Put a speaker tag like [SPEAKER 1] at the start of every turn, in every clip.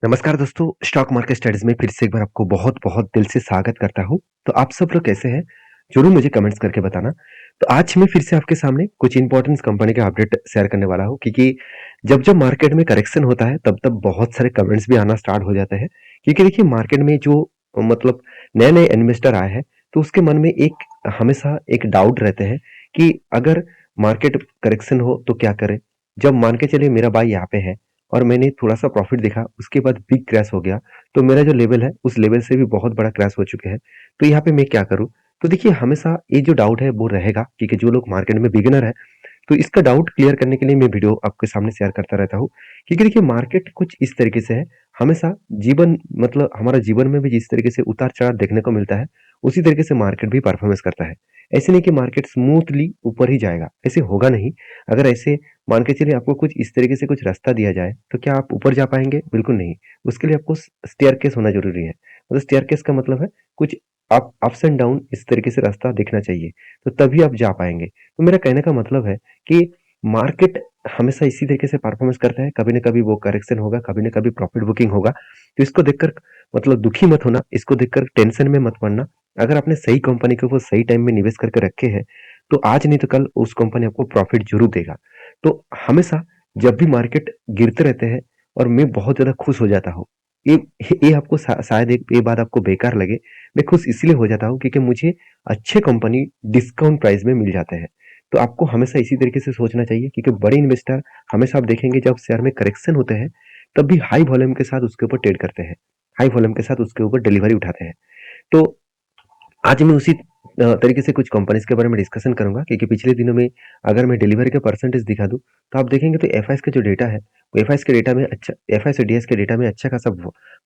[SPEAKER 1] नमस्कार दोस्तों, stock market studies में फिर से एक बार आपको बहुत-बहुत दिल से स्वागत करता हूँ। तो आप सब लोग कैसे हैं? ज़रूर मुझे कमेंट्स करके बताना। तो आज मैं फिर से आपके सामने कुछ इम्पोर्टेंट कंपनी का अपडेट शेयर करने वाला हूँ क्योंकि जब-जब मार्केट में करेक्शन होता है तब-तब बहुत सारे कमेंट्स भी आना स्टार्ट हो जाते हैं। क्योंकि देखिए मार्केट में जो मतलब नए-नए इन्वेस्टर आए हैं, तो उसके मन में एक हमेशा एक डाउट रहते हैं कि अगर मार्केट करेक्शन हो तो क्या करें? जब मान के चलिए मेरा भाई यहाँ पे है और मैंने थोड़ा-सा प्रॉफ़िट देखा, उसके बाद बिग क्रैश हो गया, तो मेरा जो लेवल है, उस लेवल से भी बहुत बड़ा क्रैश हो चुके हैं। तो यहाँ पे मैं क्या करूँ? तो देखिए हमेशा ये जो डाउट है वो रहेगा क्योंकि जो लोग मार्केट में बिगिनर है, तो इसका डाउट क्लियर करने के लिए मैं वीडियो आपके सामने शेयर करता रहता हूँ। क्योंकि देखिए मार्केट कुछ इस तरीके से है, हमेशा जीवन मतलब हमारा जीवन में भी जिस तरीके से उतार-चढ़ाव देखने को मिलता है, उसी तरीके से मार्केट भी परफ़ॉर्मेंस करता है। ऐसे नहीं कि मार्केट स्मूथली ऊपर ही जाएगा, ऐसे होगा नहीं। अगर ऐसे मान के चलिए आपको कुछ इस तरीके से कुछ रास्ता दिया जाए, तो क्या आप ऊपर जा पाएँगे? बिल्कुल नहीं। उसके लिए आपको स्टेयरकेस होना ज़रूरी है। मतलब स्टेयरकेस का मतलब है कुछ अप्स एंड डाउन इस तरीके से रास्ता दिखना चाहिए, तो तभी आप जा पाएँगे। तो मेरा कहने का मतलब है कि मार्केट हमेशा इसी तरीके से परफॉर्मेंस करता है, कभी न कभी वो करेक्शन होगा, कभी न कभी प्रॉफिट बुकिंग होगा। तो इसको देखकर मतलब दुखी मत होना, इसको देखकर टेंशन में मत पड़ना। अगर आपने सही कंपनी के ऊपर सही टाइम में निवेश करके रखे हैं, तो आज नहीं तो कल उस कंपनी आपको प्रॉफिट ज़रूर देगा। तो हमेशा जब भी मार्केट गिरते रहते हैं और मैं बहुत ज़्यादा खुश हो जाता हूँ। ये ये आपको शायद एक ये बात आपको बेकार लगे, मैं खुश इसलिए हो जाता हूँ क्योंकि मुझे अच्छे कंपनी डिस्काउंट प्राइस में मिल जाते हैं। तो आपको हमेशा इसी तरीके से सोचना चाहिए क्योंकि बड़े इन्वेस्टर हमेशा आप देखेंगे जब शेयर में करेक्शन होते हैं, तब भी हाई वॉल्यूम के साथ उसके ऊपर ट्रेड करते हैं। हाई वॉल्यूम के साथ उसके ऊपर डिलीवरी उठाते हैं। तो आज मैं उसी तरीके से कुछ कंपनीज़ के बारे में डिस्कशन करूँगा क्योंकि पिछले दिनों में अगर मैं डिलीवरी का परसेंटेज दिखा दूँ, तो आप देखेंगे तो एफआईएस का जो डेटा है, वो एफआईएस के डेटा में अच्छा एफआईएस और डीएस के डेटा में अच्छा खासा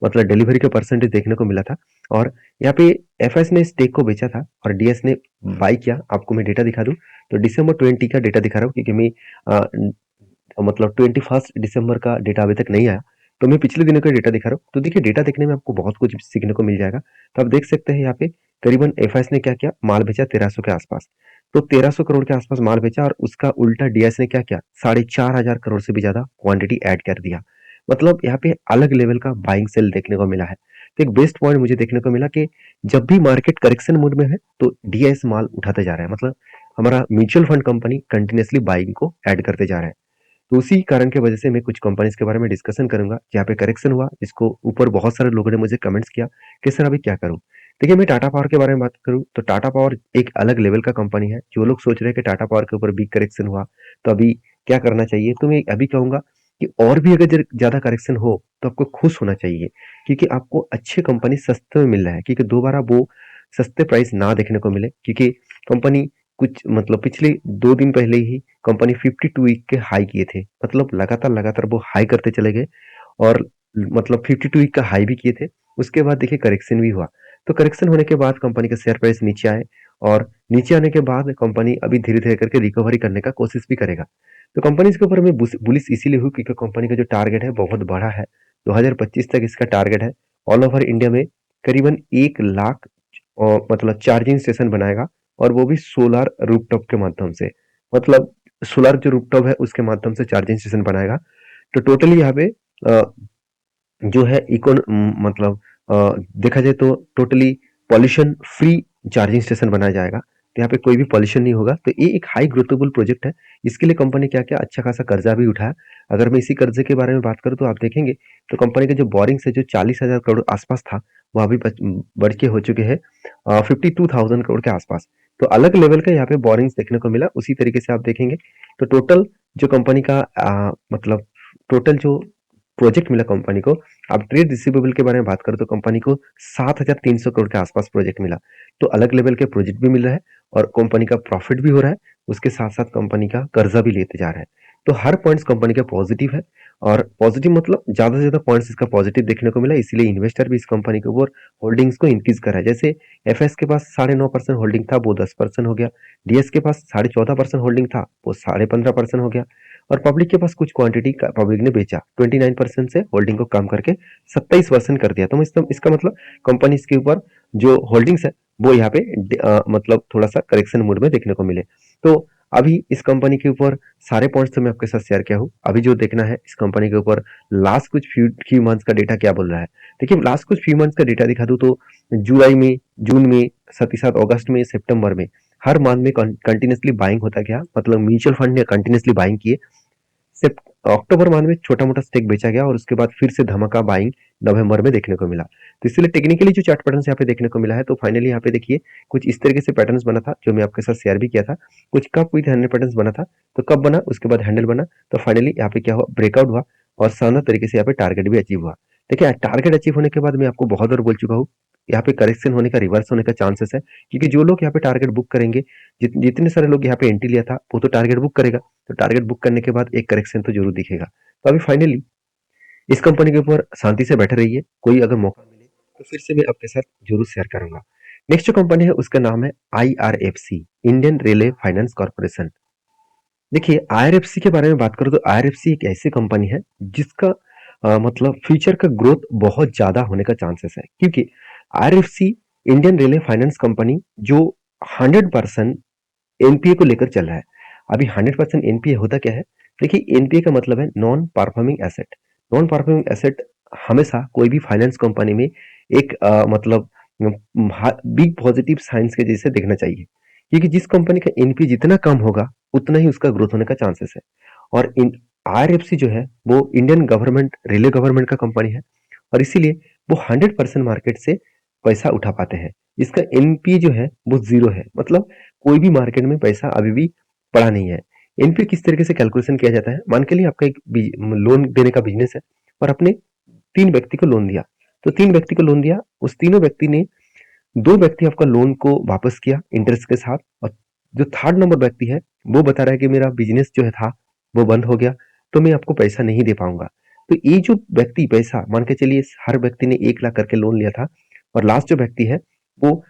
[SPEAKER 1] मतलब डिलीवरी का परसेंटेज देखने को मिला था और यहाँ पे एफआईएस ने स्टेक को बेचा था और डीएस ने बाय किया। आपको मैं डेटा दिखा दूँ, तो दिसंबर 20 का डेटा दिखा रहा हूँ क्योंकि मैं अ, मतलब 21 दिसंबर का डेटा अभी तक नहीं आया, तो मैं पिछले दिनों का डेटा दिखा रहा हूँ। तो देखिए डेटा देखने में आपको बहुत कुछ सीखने को मिल जाएगा। तो आप देख सकते हैं यहाँ पे करीबन एफआईएस ने क्या किया, माल बेचा 1300 के आसपास। तो 1300 करोड़ के आसपास माल बेचा और उसका उल्टा डीएस ने क्या किया, 4500 करोड़ से भी ज़्यादा क्वांटिटी ऐड कर दिया। मतलब यहाँ पे अलग लेवल का बाइंग सेल देखने को मिला है। तो एक बेस्ट पॉइंट मुझे देखने को मिला कि जब भी मार्केट करेक्शन मोड में है, तो डीएस माल उठाते जा रहा है। मतलब हमारा mutual fund company continuously buying को ऐड करते जा रहा है। तो उसी कारण की वजह से मैं कुछ कंपनीज़ के बारे में डिस्कशन करूँगा, जहाँ पे करेक्शन हुआ, इसको ऊपर बहुत सारे लोगों ने मुझे कमेंट्स किया कि सर अभी क्या करूँ? देखिए मैं टाटा पावर के बारे में बात करूँ, तो टाटा पावर एक अलग लेवल का कंपनी है। जो लोग सोच रहे हैं कि टाटा पावर के ऊपर बिग करेक्शन हुआ, तो अभी क्या करना चाहिए? तो मैं अभी कहूँगा कि और भी अगर ज़्यादा करेक्शन हो, तो आपको खुश होना चाहिए, क्योंकि आपको अच्छे कंपनी सस्ते में मिल रहा है, क्योंकि दोबारा वो सस्ते प्राइस ना देखने को मिले, क्योंकि कंपनी कुछ मतलब पिछले 2 दिन पहले ही कंपनी 52 वीक के हाई किए थे। मतलब लगातार-लगातार वो हाई करते चले गए और मतलब 52 वीक का हाई भी किए थे। उसके बाद देखिए करेक्शन भी हुआ। तो करेक्शन होने के बाद कंपनी का शेयर प्राइस नीचे आए और नीचे आने के बाद कंपनी अभी धीरे-धीरे करके रिकवरी करने का कोशिश भी करेगा। तो कंपनीज़ के ऊपर मैं बुलिश इसीलिए हूँ क्योंकि कंपनी का जो टारगेट है बहुत बड़ा है। 2025 तक इसका टारगेट है ऑल ओवर इंडिया में करीबन 1 लाख मतलब चार्जिंग स्टेशन बनाएगा और वो भी सोलर रूफटॉप के माध्यम से। मतलब सोलर जो रूफटॉप है उसके माध्यम से चार्जिंग स्टेशन बनाएगा। तो टोटली यहाँ पे अ, जो है मतलब देखा जाए तो totally pollution free charging station बनाया जाएगा। तो यहाँ पे कोई भी पॉल्यूशन नहीं होगा। तो ये एक हाई ग्रोथेबल प्रोजेक्ट है। इसके लिए कंपनी क्या-क्या अच्छा खासा कर्जा भी उठाया। अगर मैं इसी कर्जे के बारे में बात करूँ तो आप देखेंगे तो कंपनी के जो बोरिंग्स है जो 40,000 करोड़ आसपास था, वो अभी बढ़ के हो चुके हैं 52,000 करोड़ के आसपास। तो अलग लेवल का यहाँ पे बोरिंग्स देखने को मिला। उसी तरीके से आप देखेंगे तो टोटल जो कंपनी का मतलब टोटल जो प्रोजेक्ट मिला कंपनी को, अब ट्रेड रिसीवेबल के बारे में बात करें तो कंपनी को 7,300 करोड़ के आसपास प्रोजेक्ट मिला। तो अलग लेवल के प्रोजेक्ट भी मिल रहा है और कंपनी का प्रॉफिट भी हो रहा है, उसके साथ-साथ कंपनी का कर्जा भी लेते जा रहा है। तो हर पॉइंट्स कंपनी का पॉजिटिव है और पॉजिटिव मतलब ज़्यादा से ज़्यादा पॉइंट्स इसका पॉजिटिव देखने को मिला, इसीलिए इन्वेस्टर भी इस कंपनी के ऊपर होल्डिंग्स को इंक्रीज़ कर रहा है। जैसे एफएस के पास 9.5% होल्डिंग था, वो 10% हो गया। डीएस के पास 14.5% होल्डिंग था, वो 15.5% हो गया। और पब्लिक के पास कुछ क्वांटिटी पब्लिक ने बेचा 29% से होल्डिंग को कम करके 27% कर दिया। तो इसका मतलब कंपनी के ऊपर जो होल्डिंग्स है वो यहाँ पे मतलब थोड़ा सा करेक्शन मोड में देखने को मिले। तो अभी इस कंपनी के ऊपर सारे पॉइंट्स तो मैं आपके साथ शेयर किया हूँ। अभी जो देखना है इस कंपनी के ऊपर लास्ट कुछ फ्यू मंथ्स का डेटा क्या बोल रहा है। देखिए लास्ट कुछ फ्यू मंथ्स का डेटा दिखा दूँ तो जुलाई में, जून में, साथ ही साथ अगस्त में, सितंबर में हर मंथ में कंटिन्यूअसली बाइंग होता गया, मतलब म्यूचुअल फंड ने कंटिन्यूअसली बाइंग किए। सिर्फ अक्टूबर मंथ में छोटा-मोटा स्टेक बेचा गया और उसके बाद फिर से धमाका बाइंग नवंबर में देखने को मिला। तो इसलिए टेक्निकली जो चार्ट पैटर्न्स यहाँ पे देखने को मिला है, तो फाइनली यहाँ पे देखिए कुछ इस तरीके से पैटर्न्स बना था, जो मैं आपके साथ शेयर भी किया था। कुछ कप विद हैंडल पैटर्न्स बना था, तो कप बना, उसके बाद हैंडल बना, तो फाइनली यहाँ पे क्या हुआ, ब्रेकआउट हुआ और शानदार तरीके से यहाँ पे टारगेट भी अचीव हुआ। देखिए टारगेट अचीव होने के बाद मैं आपको बहुत बार बोल चुका हूँ, यहाँ पे करेक्शन होने का, रिवर्स होने का चांसेस है, क्योंकि जो लोग यहाँ पे टारगेट बुक करेंगे, जितने सारे लोग यहाँ पे एंट्री लिया था वो तो टारगेट बुक करेगा, तो टारगेट बुक करने के बाद एक करेक्शन तो जरूर दिखेगा। तो अभी फाइनली इस कंपनी के ऊपर शांति से बैठे रहिए, कोई अगर मौका मिले तो फिर से मैं आपके साथ जरूर शेयर करूंगा। नेक्स्ट जो कंपनी है उसका नाम है IRFC, Indian railway finance corporation. देखिए IRFC के बारे में बात करूं तो IRFC एक ऐसी कंपनी है जिसका मतलब फ्यूचर का ग्रोथ बहुत ज्यादा होने का चांसेस है, क्योंकि IRFC Indian railway finance company जो 100% एनपीए को लेकर चल रहा है। अभी 100% एनपीए होता क्या है? देखिए एनपीए का मतलब है non performing asset. Non performing asset हमेशा कोई भी फाइनेंस कंपनी में एक मतलब बिग पॉजिटिव साइंस के जैसे देखना चाहिए, क्योंकि जिस कंपनी का एनपीए जितना कम होगा उतना ही उसका ग्रोथ होने का चांसेस है। और इन आरएफसी जो है वो इंडियन गवर्नमेंट, रेलवे गवर्नमेंट का कंपनी है, और इसीलिए वो 100% मार्केट से पैसा उठा पाते हैं। इसका एनपीए जो है वो जीरो है, मतलब कोई भी मार्केट में पैसा अभी भी पड़ा नहीं है। एनपीए किस तरीके से कैलकुलेशन किया जाता है, मान के लिए आपका एक लोन देने का बिजनेस है और आपने 3 व्यक्ति को लोन दिया, तो 3 व्यक्ति को लोन दिया, उस तीनों व्यक्ति ने, 2 व्यक्ति आपका लोन को वापस किया इंटरेस्ट के साथ, और जो थर्ड नंबर व्यक्ति है वो बता रहा है कि मेरा बिजनेस जो है था वो बंद हो गया, तो मैं आपको पैसा नहीं दे पाऊंगा। तो ये जो व्यक्ति पैसा, मान के चलिए हर व्यक्ति ने 1 लाख करके लोन लिया था, और लास्ट जो व्यक्ति है वो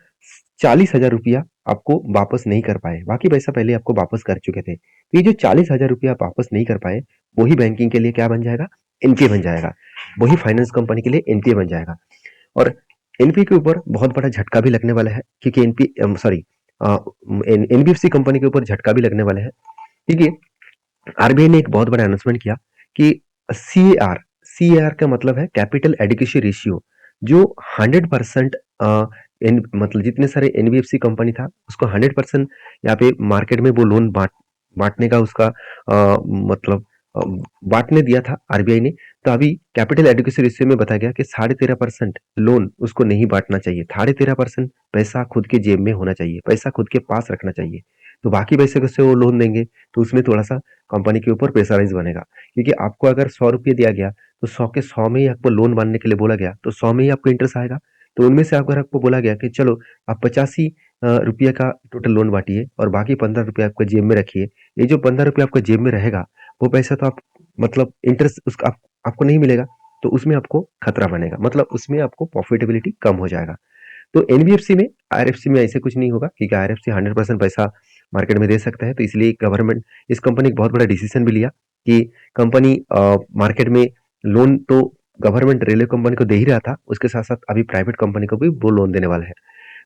[SPEAKER 1] 40,000 रुपया आपको वापस नहीं कर पाए, बाकी पैसा पहले आपको वापस कर चुके थे। तो ये जो 40,000 रुपया आप वापस नहीं कर पाए, वही बैंकिंग के लिए क्या बन जाएगा, एनपीए बन जाएगा, वही फाइनेंस कंपनी के लिए एनपीए बन जाएगा। और एनपीए के ऊपर बहुत बड़ा झटका भी लगने वाला है, क्योंकि एनबीएफसी कंपनी के ऊपर झटका भी लगने वाला है, क्योंकि आरबीआई ने एक बहुत बड़ा अनाउंसमेंट किया कि सीएआर, सीएआर का मतलब है कैपिटल एडिक्वेसी रेशियो, जो 100% मतलब जितने सारे एनबीएफसी कंपनी था उसको 100% यहाँ पे मार्केट में वो लोन बांटने का उसका मतलब बांटने दिया था आरबीआई ने। तो अभी कैपिटल एडिक्वेसी रेशियो में बताया गया कि 13.5% लोन उसको नहीं बांटना चाहिए, 13.5% पैसा खुद के जेब में होना चाहिए, पैसा खुद के पास रखना चाहिए। तो बाकी पैसे से वो लोन देंगे तो उसमें थोड़ा सा कंपनी के ऊपर प्रेशराइज बनेगा, क्योंकि आपको अगर 100 रुपये दिया गया तो 100 के 100 में ही आपको लोन बांधने के लिए बोला गया, तो 100 में ही आपको इंटरेस्ट आएगा। तो उनमें से अगर आपको बोला गया कि चलो आप 85 रुपये का टोटल लोन बांटिए और बाकी 15 रुपये आपको जेब में रखिए, ये जो 15 रुपये आपको जेब में रहेगा वो पैसा तो आप मतलब इंटरेस्ट उसका आपको नहीं मिलेगा, तो उसमें आपको खतरा बनेगा, मतलब उसमें आपको प्रॉफिटेबिलिटी कम हो जाएगा। तो एनबीएफसी में, आरएफसी में ऐसे कुछ नहीं होगा, क्योंकि आरएफसी 100% पैसा मार्केट में दे सकता है। तो इसलिए गवर्नमेंट, इस कंपनी ने बहुत बड़ा डिसीजन भी लिया कि कंपनी मार्केट में लोन तो गवर्नमेंट रेलवे कंपनी को दे ही रहा था, उसके साथ साथ अभी प्राइवेट कंपनी को भी वो लोन देने वाला है।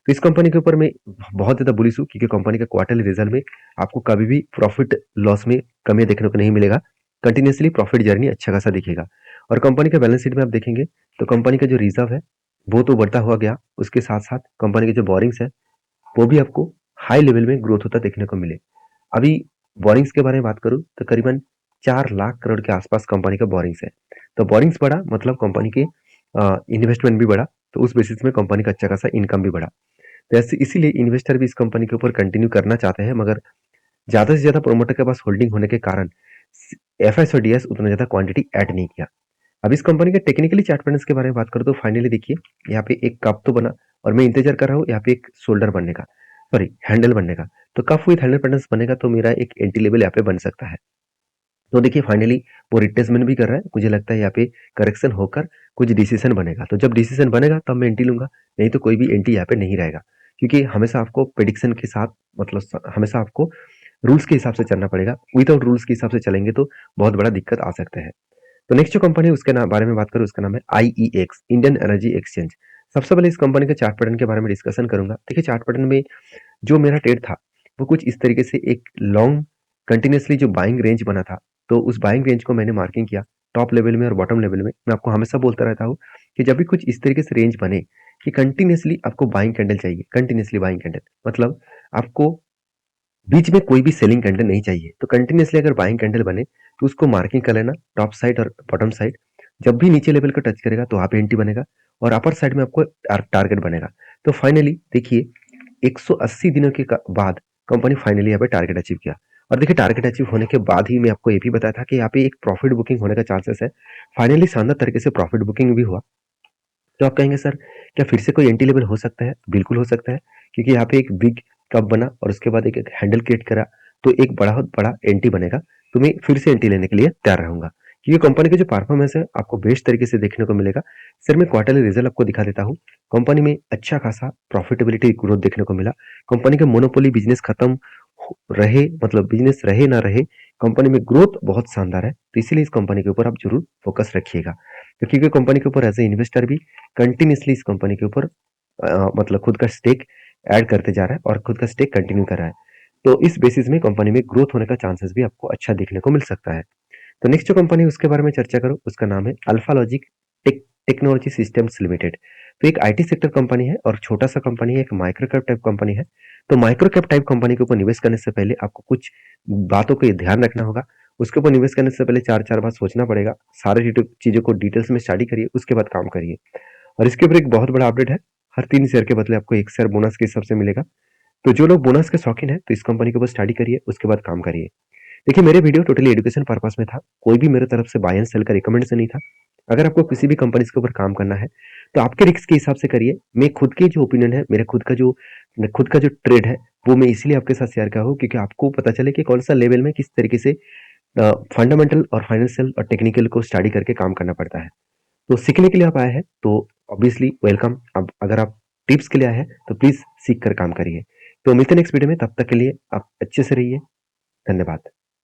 [SPEAKER 1] तो इस कंपनी के ऊपर मैं बहुत ज्यादा बुलिश हूँ, क्योंकि कंपनी का क्वार्टरली रिजल्ट में आपको कभी भी प्रॉफिट लॉस में कमी देखने को नहीं मिलेगा, कंटिन्यूसली प्रॉफिट जर्नी अच्छा खासा दिखेगा। और कंपनी के बैलेंस शीट में आप देखेंगे तो कंपनी का जो रिजर्व है वो तो बढ़ता हुआ गया, उसके साथ साथ कंपनी के जो बोरिंग्स है वो भी आपको हाई लेवल में ग्रोथ होता देखने को मिले। अभी बोरिंग्स के बारे में बात करूं तो करीबन 4 लाख करोड़ के आसपास कंपनी का बोरिंग्स है। तो बोरिंग्स बढ़ा मतलब कंपनी के इन्वेस्टमेंट भी बढ़ा, तो उस बेसिस में कंपनी का अच्छा खासा इनकम भी बढ़ा। तो ऐसे इसीलिए इन्वेस्टर भी इस कंपनी के ऊपर कंटिन्यू करना चाहते हैं, मगर ज्यादा से ज्यादा प्रोमोटर के पास होल्डिंग होने के कारण एफएस और डीएस उतना ज्यादा क्वांटिटी ऐड नहीं किया। अब इस कंपनी के टेक्निकली चार्ट पैटर्न्स के बारे में बात करूं तो फाइनली देखिए यहाँ पे एक कप तो बना, और मैं इंतजार कर रहा हूँ यहाँ पे एक शोल्डर बनने का, सॉरी हैंडल बनने का। तो कप विथ हैंडल पैटर्न्स बनेगा तो मेरा एक एंट्री लेवल यहाँ पे बन सकता है। तो देखिए फाइनली वो रिट्रेसमेंट भी कर रहा है, मुझे लगता है यहाँ पे करेक्शन होकर कुछ डिसीजन बनेगा, तो जब डिसीजन बनेगा तब मैं एंट्री लूंगा, नहीं तो कोई भी एंट्री यहाँ पे नहीं रहेगा, क्योंकि हमेशा आपको प्रेडिक्शन के साथ, मतलब हमेशा आपको रूल्स के हिसाब से चलना पड़ेगा। विदाउट रूल्स के हिसाब से चलेंगे तो बहुत बड़ा दिक्कत आ सकता है। तो नेक्स्ट जो कंपनी है उसके बारे में बात करूँ, उसका नाम है आईईएक्स, इंडियन एनर्जी एक्सचेंज। सबसे पहले इस कंपनी के चार्ट पैटर्न के बारे में डिस्कशन करूंगा। देखिए चार्ट पैटर्न में जो मेरा ट्रेड था वो कुछ इस तरीके से एक लॉन्ग कंटिन्यूअसली जो बाइंग रेंज बना था, तो उस बाइंग रेंज को मैंने मार्किंग किया टॉप लेवल में और बॉटम लेवल में। मैं आपको हमेशा बोलता रहता हूँ कि जब भी कुछ इस तरीके से रेंज बने कि कंटिन्यूअसली आपको बाइंग कैंडल चाहिए, कंटिन्यूअसली बाइंग कैंडल मतलब आपको बीच में कोई भी सेलिंग कैंडल नहीं चाहिए। तो कंटिन्यूअसली अगर बाइंग कैंडल बने तो उसको मार्किंग कर लेना टॉप साइड और बॉटम साइड। जब भी नीचे लेवल को टच करेगा तो वहाँ पे एंट्री बनेगा और अपर साइड में आपको टारगेट बनेगा। तो फाइनली देखिए 180 दिनों के बाद कंपनी फाइनली यहाँ पे टारगेट अचीव किया। और देखिए टारगेट अचीव होने के बाद ही मैं आपको ये भी बताया था कि यहाँ पे एक प्रॉफिट बुकिंग होने का चांसेस है। फाइनली शानदार तरीके से प्रॉफिट बुकिंग भी हुआ। तो आप कहेंगे सर क्या फिर से कोई एंट्री लेवल हो सकता है? बिल्कुल हो सकता है, क्योंकि यहाँ पे एक बिग कप बना और उसके बाद एक हैंडल क्रिएट करा, तो एक बहुत बड़ा एंट्री बनेगा। तो मैं फिर से एंट्री लेने के लिए तैयार रहूंगा, क्योंकि कंपनी की जो परफॉर्मेंस है आपको बेस्ट तरीके से देखने को मिलेगा। सर मैं क्वार्टरली रिजल्ट आपको दिखा देता हूँ। कंपनी में अच्छा खासा प्रॉफिटेबिलिटी ग्रोथ देखने को मिला। कंपनी का मोनोपोली बिजनेस खत्म रहे, मतलब बिजनेस रहे ना रहे, कंपनी में ग्रोथ बहुत शानदार है। तो इसीलिए इस कंपनी के ऊपर आप जरूर फोकस रखिएगा, क्योंकि कंपनी के ऊपर एज ए इन्वेस्टर भी कंटिन्यूसली इस कंपनी के ऊपर मतलब खुद का स्टेक ऐड करते जा रहा है और खुद का स्टेक कंटिन्यू कर रहा है। तो इस बेसिस में कंपनी में ग्रोथ होने का चांसेस भी आपको अच्छा देखने को मिल सकता है। तो नेक्स्ट जो कंपनी है उसके बारे में चर्चा करूँ, उसका नाम है alpha logic technology systems limited. तो एक आईटी सेक्टर कंपनी है और छोटा सा कंपनी है, एक माइक्रो कैप टाइप कंपनी है। तो माइक्रो कैप टाइप कंपनी के ऊपर निवेश करने से पहले आपको कुछ बातों को ध्यान रखना होगा। उसके ऊपर निवेश करने से पहले चार चार बार सोचना पड़ेगा। सारे चीजों को डिटेल्स में स्टडी करिए, उसके बाद काम करिए। और इसके ऊपर एक बहुत बड़ा अपडेट है, हर 3 शेयर के बदले आपको 1 शेयर बोनस के हिसाब से मिलेगा। तो जो लोग बोनस के शौकीन है तो इस कंपनी के ऊपर स्टडी करिए, उसके बाद काम करिए। देखिए मेरे वीडियो टोटली एजुकेशन पर्पस में था, कोई भी मेरे तरफ से बाय एंड सेल का रिकमेंडेशन नहीं था। अगर आपको किसी भी कंपनी के ऊपर काम करना है तो आपके रिस्क के हिसाब से करिए। मैं खुद के जो ओपिनियन है, मेरा खुद का जो ट्रेड है, वो मैं इसलिए आपके साथ शेयर कर रहा हूँ क्योंकि आपको पता चले कि कौन सा लेवल में किस तरीके से फंडामेंटल और फाइनेंशियल और टेक्निकल को स्टडी करके काम करना पड़ता है। तो सीखने के लिए आप आए हैं तो ऑब्वियसली वेलकम। अब अगर आप टिप्स के लिए आए हैं तो प्लीज सीख कर काम करिए। तो मिलते हैं नेक्स्ट वीडियो में, तब तक के लिए आप अच्छे से रहिए। धन्यवाद।